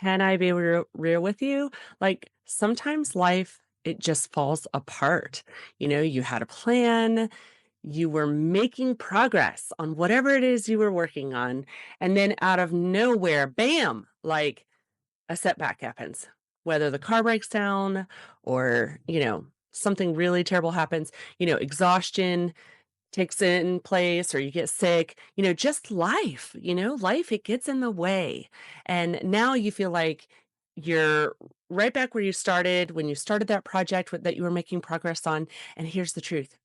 can I be real with you? Like sometimes life, it just falls apart. You had a plan, you were making progress on whatever it is you were working on. And then out of nowhere, bam, like a setback happens, whether the car breaks down or, something really terrible happens, exhaustion takes in place or you get sick, just life, life, it gets in the way. And now you feel like you're right back where you started when you started that project that you were making progress on. And here's the truth.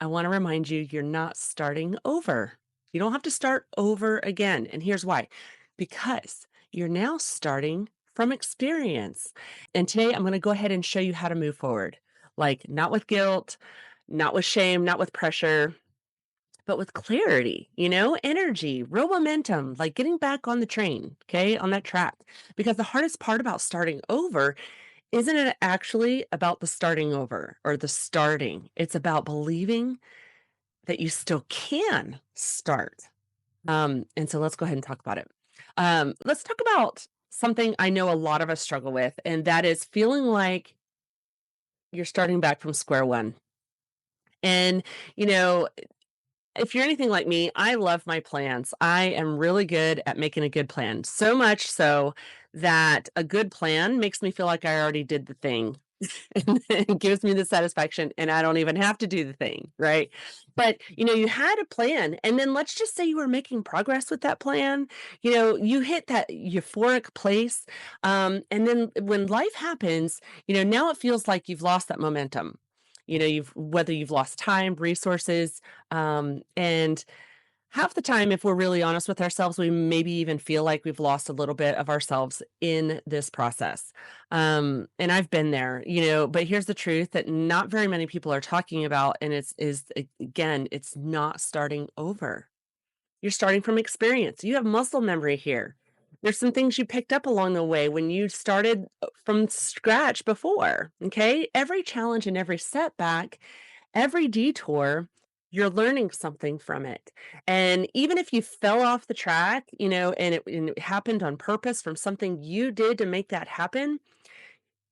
I want to remind you, you're not starting over. You don't have to start over again. And here's why. Because you're now starting from experience. And today I'm going to go ahead and show you how to move forward. Like not with guilt, not with shame, not with pressure, but with clarity, energy, real momentum, like getting back on the train, okay, on that track. Because the hardest part about starting over isn't it actually about the starting over or the starting? It's about believing that you still can start. And so let's go ahead and talk about it. Let's talk about something I know a lot of us struggle with, and that is feeling like you're starting back from square one. And, you know, if you're anything like me, I love my plans. I am really good at making a good plan. So much so that a good plan makes me feel like I already did the thing. And it gives me the satisfaction and I don't even have to do the thing, right? But, you had a plan and then let's just say you were making progress with that plan. You hit that euphoric place. And then when life happens, now it feels like you've lost that momentum. Whether you've lost time, resources, and half the time, if we're really honest with ourselves, we maybe even feel like we've lost a little bit of ourselves in this process. And I've been there, but here's the truth that not very many people are talking about, and again, it's not starting over. You're starting from experience. You have muscle memory here. There's some things you picked up along the way when you started from scratch before. Okay. Every challenge and every setback, every detour, you're learning something from it. And even if you fell off the track, and it happened on purpose from something you did to make that happen,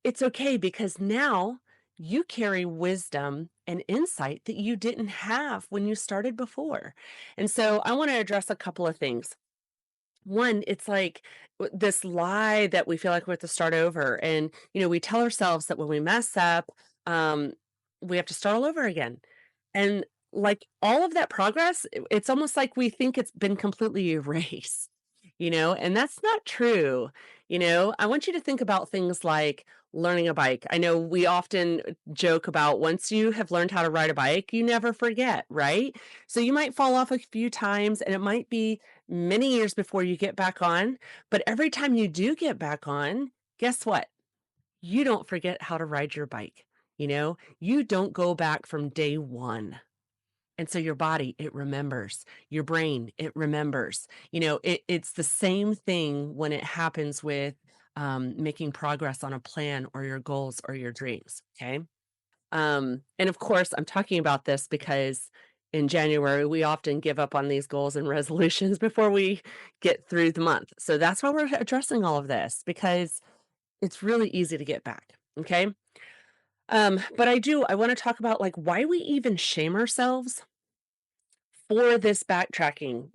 it's okay because now you carry wisdom and insight that you didn't have when you started before. And so I want to address a couple of things. One, it's like this lie that we feel like we have to start over. And, we tell ourselves that when we mess up, um, we have to start all over again. And like all of that progress, it's almost like we think it's been completely erased, and that's not true. I want you to think about things like learning a bike. I know we often joke about once you have learned how to ride a bike, you never forget, right? So you might fall off a few times and it might be many years before you get back on. But every time you do get back on, guess what? You don't forget how to ride your bike. You don't go back from day one. And so your body, it remembers. Your brain, it remembers. It's the same thing when it happens with making progress on a plan or your goals or your dreams. Okay. And of course, I'm talking about this because in January, we often give up on these goals and resolutions before we get through the month. So that's why we're addressing all of this because it's really easy to get back. Okay. But I want to talk about like why we even shame ourselves for this backtracking,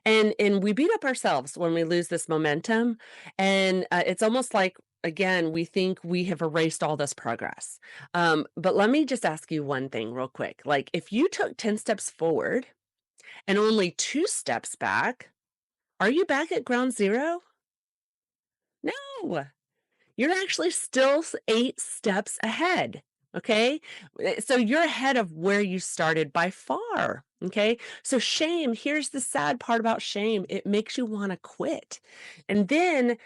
and we beat up ourselves when we lose this momentum. And it's almost like, again, we think we have erased all this progress. But let me just ask you one thing real quick. Like, if you took 10 steps forward and only 2 steps back, are you back at ground zero? No. You're actually still 8 steps ahead, okay? So you're ahead of where you started by far, okay? So shame, here's the sad part about shame, it makes you wanna quit. And then,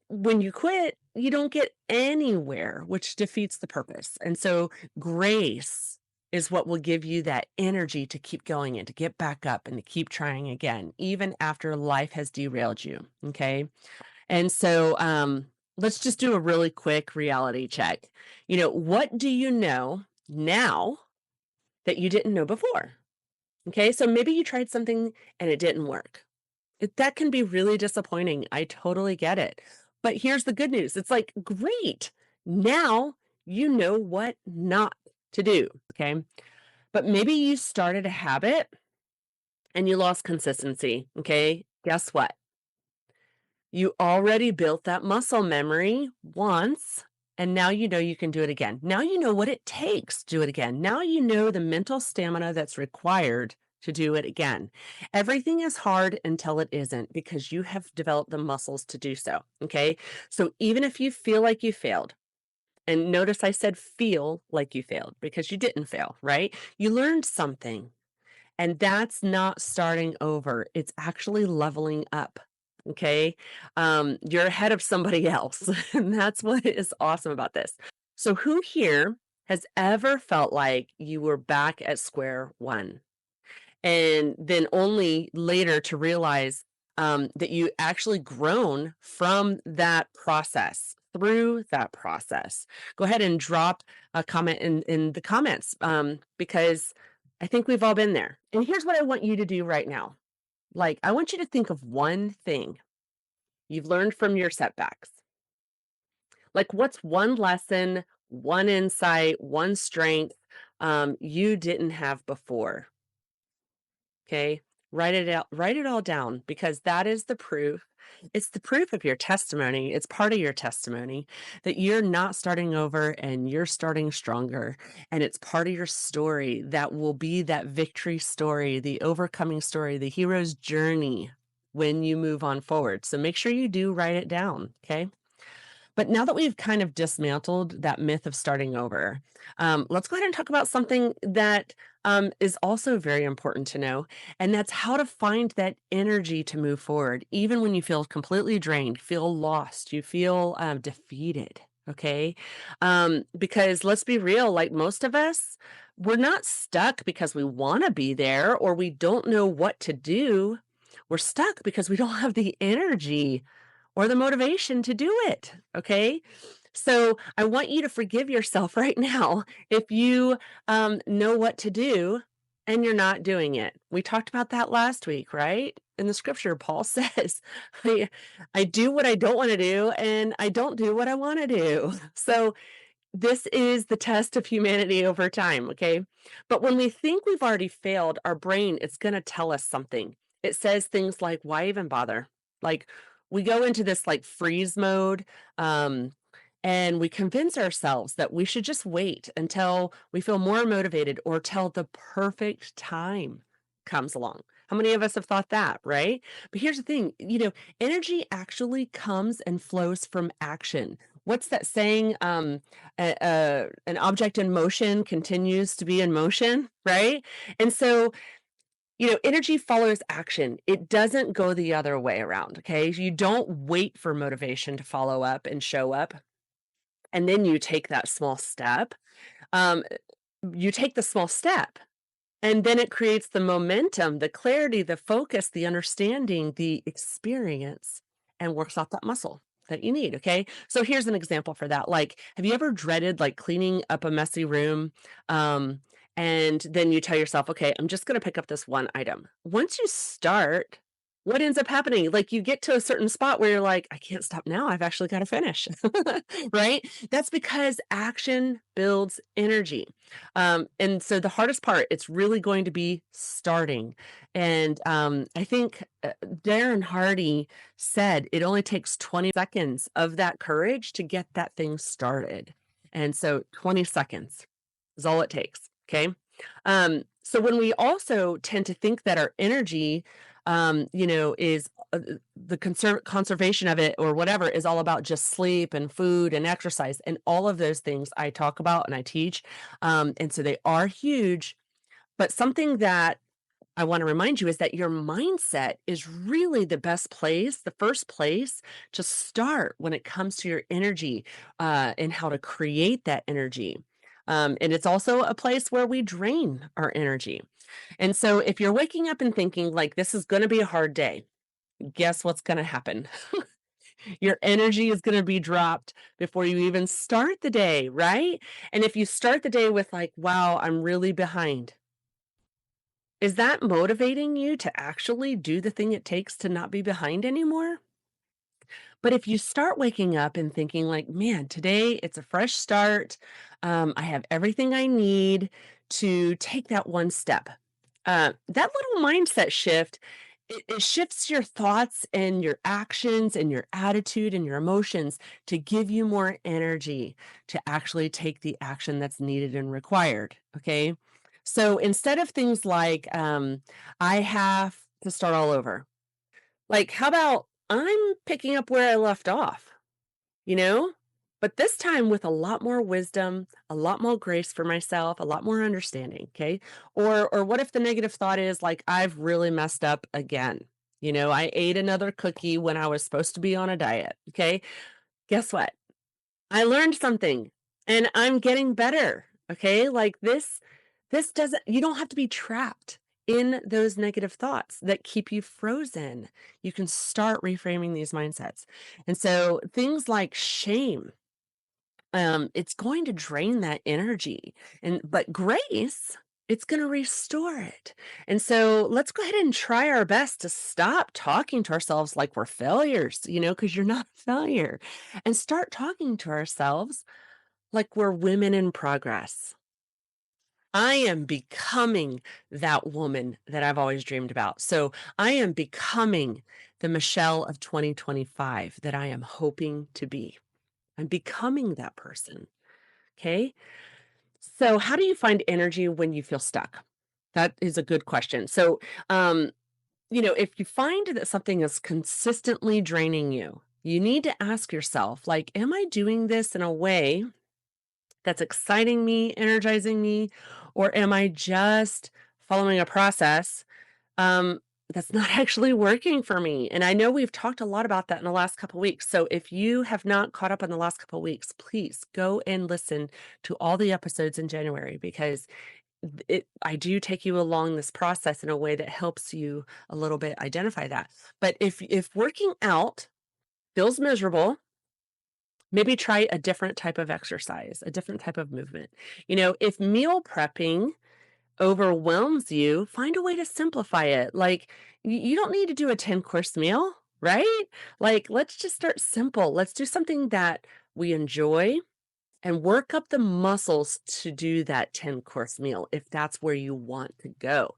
when you quit, you don't get anywhere, which defeats the purpose. And so grace is what will give you that energy to keep going and to get back up and to keep trying again, even after life has derailed you, okay? And so, let's just do a really quick reality check. What do you know now that you didn't know before? Okay, so maybe you tried something and it didn't work. That can be really disappointing. I totally get it. But here's the good news. It's like, great. Now you know what not to do. Okay. But maybe you started a habit and you lost consistency. Okay. Guess what? You already built that muscle memory once, and now you know you can do it again. Now you know what it takes to do it again. Now you know the mental stamina that's required to do it again. Everything is hard until it isn't because you have developed the muscles to do so. Okay. So even if you feel like you failed, and notice I said feel like you failed because you didn't fail, right? You learned something. And that's not starting over. It's actually leveling up. Okay. You're ahead of somebody else. And that's what is awesome about this. So, who here has ever felt like you were back at square one? And then only later to realize that you actually grown from that process through that process. Go ahead and drop a comment in the comments because I think we've all been there. And here's what I want you to do right now. Like, I want you to think of one thing you've learned from your setbacks. Like, what's one lesson, one insight, one strength you didn't have before? Okay. Write it all down because that is the proof. It's the proof of your testimony. It's part of your testimony that you're not starting over and you're starting stronger. And it's part of your story that will be that victory story, the overcoming story, the hero's journey when you move on forward. So make sure you do write it down. Okay. But now that we've kind of dismantled that myth of starting over, let's go ahead and talk about something that is also very important to know. And that's how to find that energy to move forward, even when you feel completely drained, feel lost, you feel defeated. Okay. Because let's be real, like most of us, we're not stuck because we want to be there or we don't know what to do. We're stuck because we don't have the energy or the motivation to do it. Okay. So I want you to forgive yourself right now if you know what to do and you're not doing it. We talked about that last week, right? In the scripture, Paul says, I do what I don't want to do and I don't do what I want to do. So this is the test of humanity over time, okay? But when we think we've already failed, our brain is going to tell us something. It says things like, why even bother? Like, we go into this like freeze mode, um, and we convince ourselves that we should just wait until we feel more motivated or till the perfect time comes along. How many of us have thought that, right? But here's the thing, energy actually comes and flows from action. What's that saying? An object in motion continues to be in motion, right? And so, energy follows action. It doesn't go the other way around. Okay. You don't wait for motivation to follow up and show up. And then you take that small step. Um, you take the small step and then it creates the momentum, the clarity, the focus, the understanding, the experience, and works out that muscle that you need. Okay. So here's an example for that. Like, have you ever dreaded like cleaning up a messy room? And then you tell yourself, okay, I'm just going to pick up this one item. Once you start, what ends up happening? Like you get to a certain spot where you're like, I can't stop now. I've actually got to finish. Right. That's because action builds energy. And so the hardest part, it's really going to be starting. And I think Darren Hardy said it only takes 20 seconds of that courage to get that thing started. And so 20 seconds is all it takes. Okay. So when we also tend to think that our energy, is the conservation of it or whatever is all about just sleep and food and exercise and all of those things I talk about and I teach. And so they are huge. But something that I want to remind you is that your mindset is really the best place, the first place to start when it comes to your energy and how to create that energy. And it's also a place where we drain our energy. And so if you're waking up and thinking like this is going to be a hard day, guess what's going to happen? Your energy is going to be dropped before you even start the day, right? And if you start the day with like, wow, I'm really behind, is that motivating you to actually do the thing it takes to not be behind anymore? But if you start waking up and thinking like, man, today it's a fresh start. I have everything I need to take that one step. That little mindset shift, it shifts your thoughts and your actions and your attitude and your emotions to give you more energy to actually take the action that's needed and required. Okay. So instead of things like, I have to start all over, like, how about I'm picking up where I left off, you know? But this time with a lot more wisdom, a lot more grace for myself, a lot more understanding, okay? Or what if the negative thought is like I've really messed up again? I ate another cookie when I was supposed to be on a diet, okay? Guess what? I learned something and I'm getting better. Okay? Like this doesn't you don't have to be trapped in those negative thoughts that keep you frozen. You can start reframing these mindsets. And so things like shame, it's going to drain that energy. But grace, it's going to restore it. And so let's go ahead and try our best to stop talking to ourselves like we're failures, because you're not a failure, and start talking to ourselves like we're women in progress. I am becoming that woman that I've always dreamed about. So I am becoming the Michelle of 2025 that I am hoping to be. I'm becoming that person. Okay. So, how do you find energy when you feel stuck? That is a good question. So, if you find that something is consistently draining you, you need to ask yourself, like, am I doing this in a way that's exciting me, energizing me, or am I just following a process um, that's not actually working for me? And I know we've talked a lot about that in the last couple weeks. So if you have not caught up in the last couple weeks, please go and listen to all the episodes in January because I do take you along this process in a way that helps you a little bit identify that. But if working out feels miserable, maybe try a different type of exercise, a different type of movement. If meal prepping overwhelms you, find a way to simplify it. Like, you don't need to do a 10-course meal, right? Like, let's just start simple. Let's do something that we enjoy and work up the muscles to do that 10-course meal if that's where you want to go.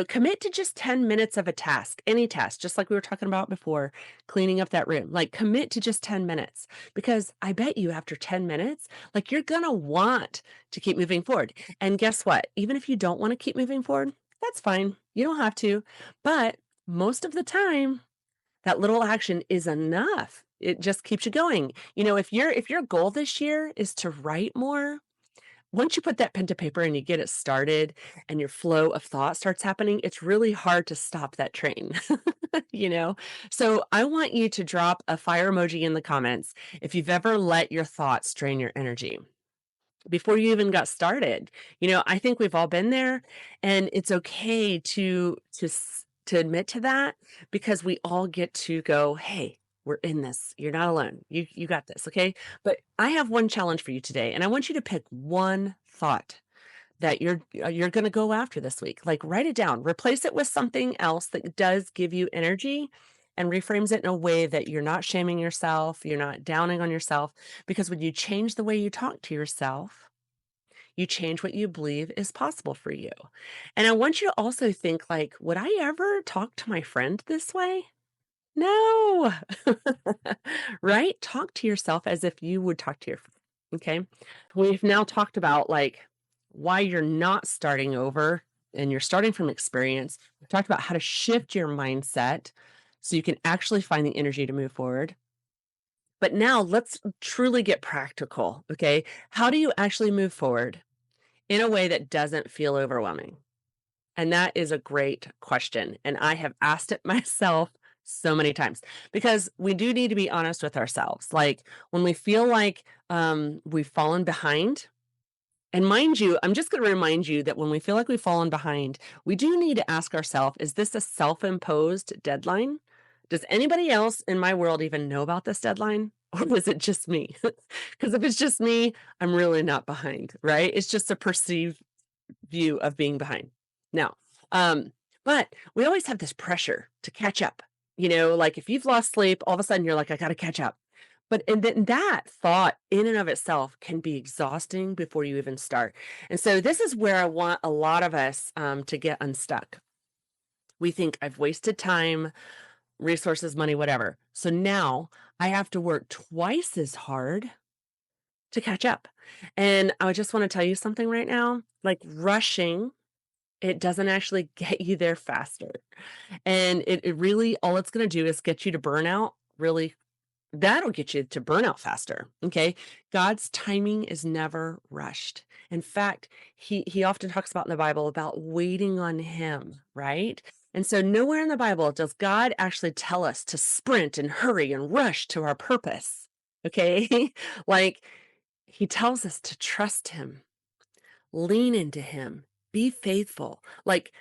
Commit to just 10 minutes of a task, any task, just like we were talking about before, cleaning up that room. Like, commit to just 10 minutes because I bet you after 10 minutes, like, you're going to want to keep moving forward. And guess what? Even if you don't want to keep moving forward, that's fine. You don't have to. But most of the time, that little action is enough. It just keeps you going. If your goal this year is to write more, once you put that pen to paper and you get it started and your flow of thought starts happening, it's really hard to stop that train. you know? So I want you to drop a fire emoji in the comments if you've ever let your thoughts drain your energy before you even got started. I think we've all been there, and it's okay to admit to that because we all get to go, "Hey, we're in this. You're not alone. You got this, okay?" But I have one challenge for you today, and I want you to pick one thought that you're going to go after this week. Like, write it down, replace it with something else that does give you energy, and reframes it in a way that you're not shaming yourself, you're not downing on yourself, because when you change the way you talk to yourself, you change what you believe is possible for you. And I want you to also think like, would I ever talk to my friend this way? No. Right? Talk to yourself as if you would talk to your friend. Okay. We've now talked about like why you're not starting over and you're starting from experience. We've talked about how to shift your mindset so you can actually find the energy to move forward. But now let's truly get practical. Okay. How do you actually move forward in a way that doesn't feel overwhelming? And that is a great question. And I have asked it myself so many times because we do need to be honest with ourselves. Like when we feel like we've fallen behind, and mind you, I'm just going to remind you that when we feel like we've fallen behind, we do need to ask ourselves, is this a self imposed deadline? Does anybody else in my world even know about this deadline? Or is it just me? Because if it's just me, I'm really not behind, right? It's just a perceived view of being behind. Now, um, but we always have this pressure to catch up. Like if you've lost sleep, all of a sudden you're like, I got to catch up. But and then that thought in and of itself can be exhausting before you even start. And so this is where I want a lot of us to get unstuck. We think I've wasted time, resources, money, whatever. So now I have to work twice as hard to catch up. And I just want to tell you something right now, like rushing, it doesn't actually get you there faster. And it really, all it's going to do is get you to burnout really. That'll get you to burnout faster. Okay. God's timing is never rushed. In fact, he often talks about in the Bible about waiting on him, right? And so nowhere in the Bible does God actually tell us to sprint and hurry and rush to our purpose. Okay. Like he tells us to trust him, lean into him, be faithful. Like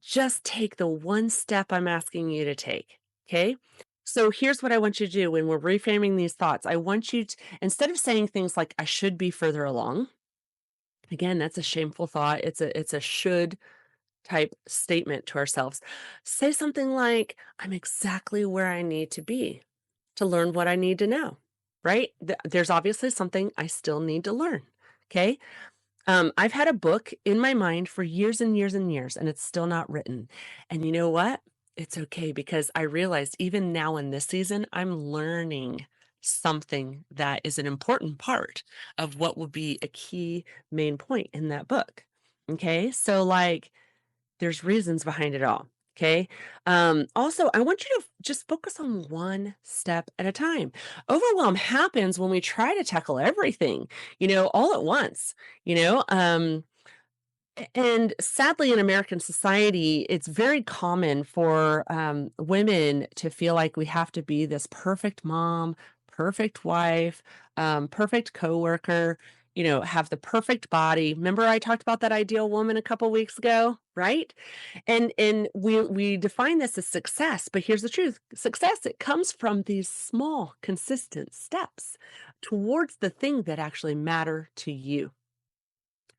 just take the one step I'm asking you to take. Okay. So here's what I want you to do when we're reframing these thoughts. I want you to, instead of saying things like, I should be further along, again, that's a shameful thought. It's a should type statement to ourselves. Say something like, I'm exactly where I need to be to learn what I need to know, right? There's obviously something I still need to learn. Okay. I've had a book in my mind for years and years and years, and it's still not written. And you know what? It's okay because I realized even now in this season, I'm learning something that is an important part of what will be a key main point in that book. Okay. So, like, there's reasons behind it all. Okay. Also, I want you to just focus on one step at a time. Overwhelm happens when we try to tackle everything, all at once, you know. And sadly, in American society, it's very common for women to feel like we have to be this perfect mom, perfect wife, perfect coworker, have the perfect body. Remember, I talked about that ideal woman a couple weeks ago, right? And we define this as success, but here's the truth: success, it comes from these small, consistent steps towards the thing that actually matter to you.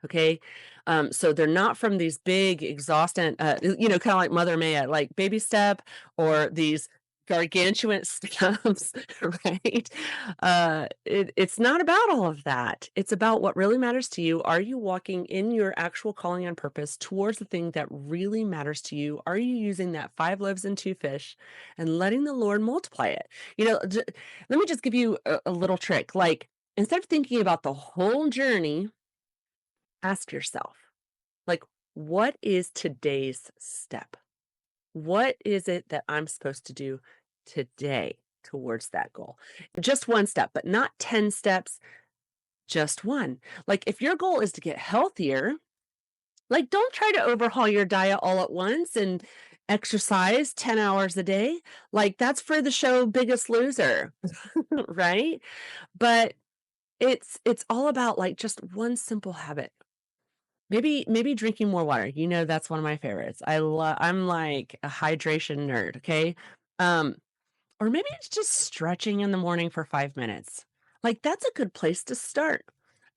Okay. So they're not from these big, exhausting, kind of like Mother Maya, like baby step or these gargantuan steps, right? It's not about all of that. It's about what really matters to you. Are you walking in your actual calling and purpose towards the thing that really matters to you? Are you using that 5 loaves and 2 fish and letting the Lord multiply it? Let me just give you a little trick. Like, instead of thinking about the whole journey, ask yourself, like, what is today's step? What is it that I'm supposed to do today towards that goal? Just one step, but not 10 steps, just one. Like, if your goal is to get healthier, like, don't try to overhaul your diet all at once and exercise 10 hours a day. Like, that's for the show Biggest Loser, right? But it's all about like just one simple habit. Maybe drinking more water, that's one of my favorites. I'm like a hydration nerd, okay? Um, or maybe it's just stretching in the morning for 5 minutes. Like, that's a good place to start.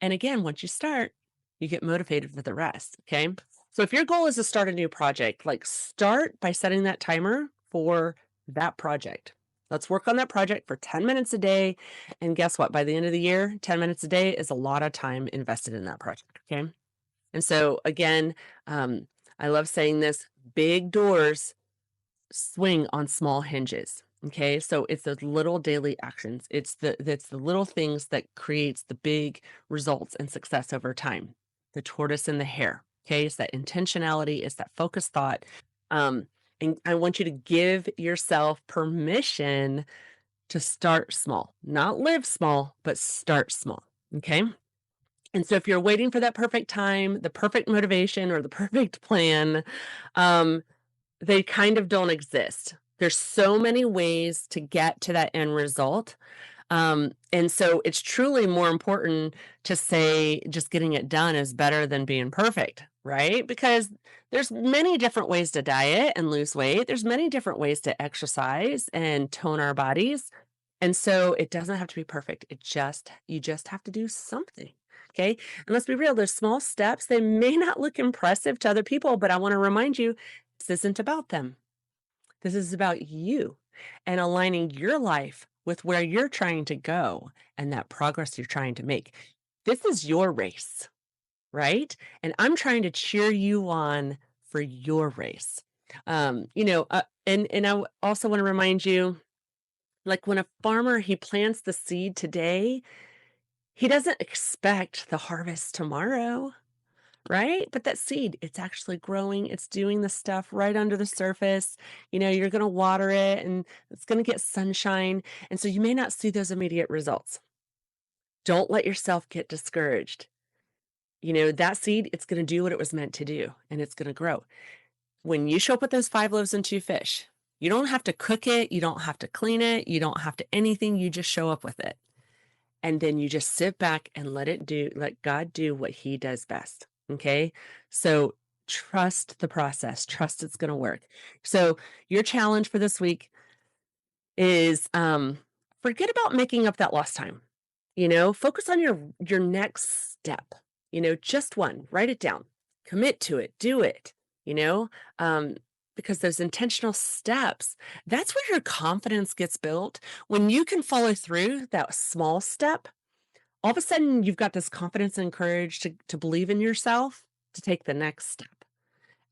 And again, once you start, you get motivated for the rest, okay? So if your goal is to start a new project, like, start by setting that timer for that project. Let's work on that project for 10 minutes a day, and guess what? By the end of the year, 10 minutes a day is a lot of time invested in that project, okay? And so again, I love saying this, big doors swing on small hinges. Okay. So it's those little daily actions. It's the little things that creates the big results and success over time. The tortoise and the hare. Okay. It's that intentionality, it's that focused thought. Um, and I want you to give yourself permission to start small, not live small, but start small. Okay. And so if you're waiting for that perfect time, the perfect motivation, or the perfect plan, um, they kind of don't exist. There's so many ways to get to that end result. And so it's truly more important to say just getting it done is better than being perfect, right? Because there's many different ways to diet and lose weight. There's many different ways to exercise and tone our bodies. And so it doesn't have to be perfect. You just have to do something. Okay. And let's be real, those small steps, they may not look impressive to other people, but I want to remind you, this isn't about them. This is about you. and aligning your life with where you're trying to go and that progress you're trying to make. This is your race, right? And I'm trying to cheer you on for your race. And also want to remind you, like when a farmer he plants the seed today, he doesn't expect the harvest tomorrow, right? But that seed, it's actually growing, it's doing the stuff right under the surface. You're going to water it and it's going to get sunshine. And so you may not see those immediate results. Don't let yourself get discouraged. That seed, it's going to do what it was meant to do and it's going to grow. When you show up with those 5 loaves and 2 fish, you don't have to cook it, you don't have to clean it, you don't have to anything, you just show up with it. And then you just sit back and let God do what he does best. Okay? So trust the process, trust it's going to work. So your challenge for this week is forget about making up that lost time. Focus on your next step. Just one, write it down. Commit to it, do it, you know? Um because those intentional steps, that's where your confidence gets built. When you can follow through that small step, all of a sudden you've got this confidence and courage to believe in yourself to take the next step.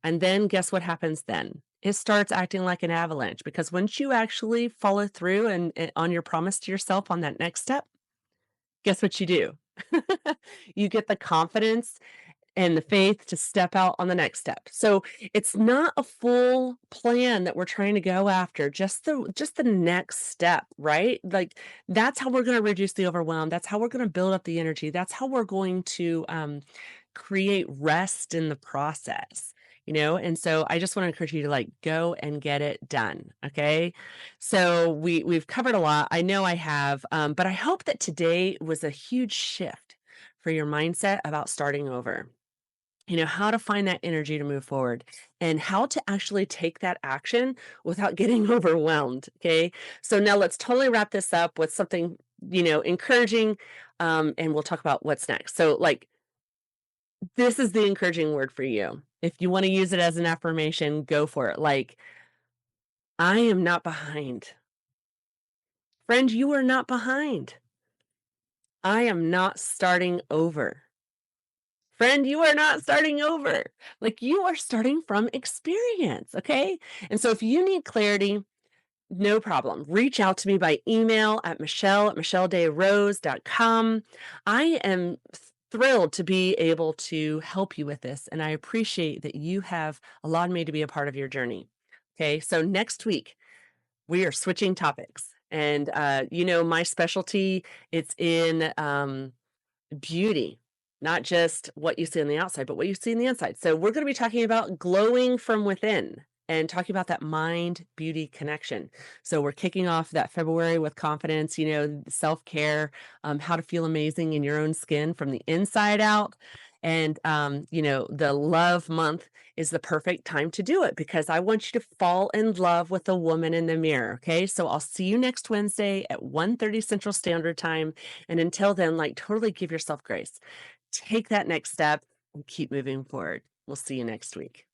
And then guess what happens then? It starts acting like an avalanche because once you actually follow through and on your promise to yourself on that next step, guess what you do? You get the confidence and the faith to step out on the next step. So it's not a full plan that we're trying to go after, just the next step, right? Like that's how we're going to reduce the overwhelm. That's how we're going to build up the energy. That's how we're going to create rest in the process. And so I just want to encourage you to like go and get it done. Okay. So we've covered a lot. I know I have, but I hope that today was a huge shift for your mindset about starting over. How to find that energy to move forward and how to actually take that action without getting overwhelmed. Okay. So now let's totally wrap this up with something, encouraging. And we'll talk about what's next. So, like, this is the encouraging word for you. If you want to use it as an affirmation, go for it. Like, I am not behind. Friend, you are not behind. I am not starting over. Friend, you are not starting over. Like you are starting from experience. Okay. And so if you need clarity, no problem. Reach out to me by email at michelle@michelledayrose.com. I am thrilled to be able to help you with this. And I appreciate that you have allowed me to be a part of your journey. Okay. So next week, we are switching topics. And, my specialty, it's in beauty, not just what you see on the outside, but what you see on the inside. So we're going to be talking about glowing from within and talking about that mind beauty connection. So we're kicking off that February with confidence, self-care, how to feel amazing in your own skin from the inside out. And the love month is the perfect time to do it because I want you to fall in love with the woman in the mirror. Okay. So I'll see you next Wednesday at 1:30 Central Standard Time. And until then, like totally give yourself grace. Take that next step and keep moving forward. We'll see you next week.